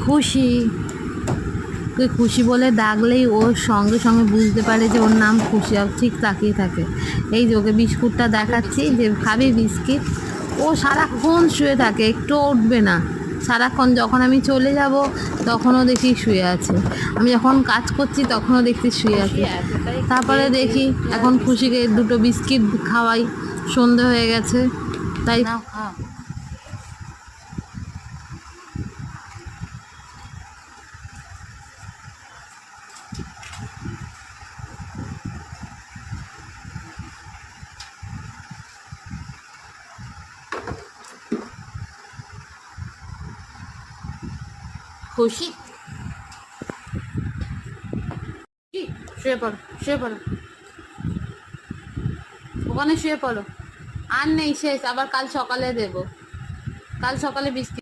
খুশি, তুই খুশি বলে ডাকলেই ওর সঙ্গে সঙ্গে বুঝতে পারে যে ওর নাম খুশি, আর ঠিক তাকিয়ে থাকে। এই যে ওকে বিস্কুটটা দেখাচ্ছি যে খাবি বিস্কিট, ও সারাক্ষণ শুয়ে থাকে, একটুও উঠবে না সারাক্ষণ। যখন আমি চলে যাব তখনও দেখি শুয়ে আছে, আমি যখন কাজ করছি তখনও দেখছি শুয়ে আছে। তারপরে দেখি এখন খুশিকে দুটো বিস্কিট খাওয়াই, সন্ধে হয়ে গেছে তাই। খুশি শুয়ে পড়ো, শুয়ে পড়ো, ওখানে শুয়ে পড়ো। আর নেই, শেষ, আবার কাল সকালে দেবো, কাল সকালে বিস্কিট।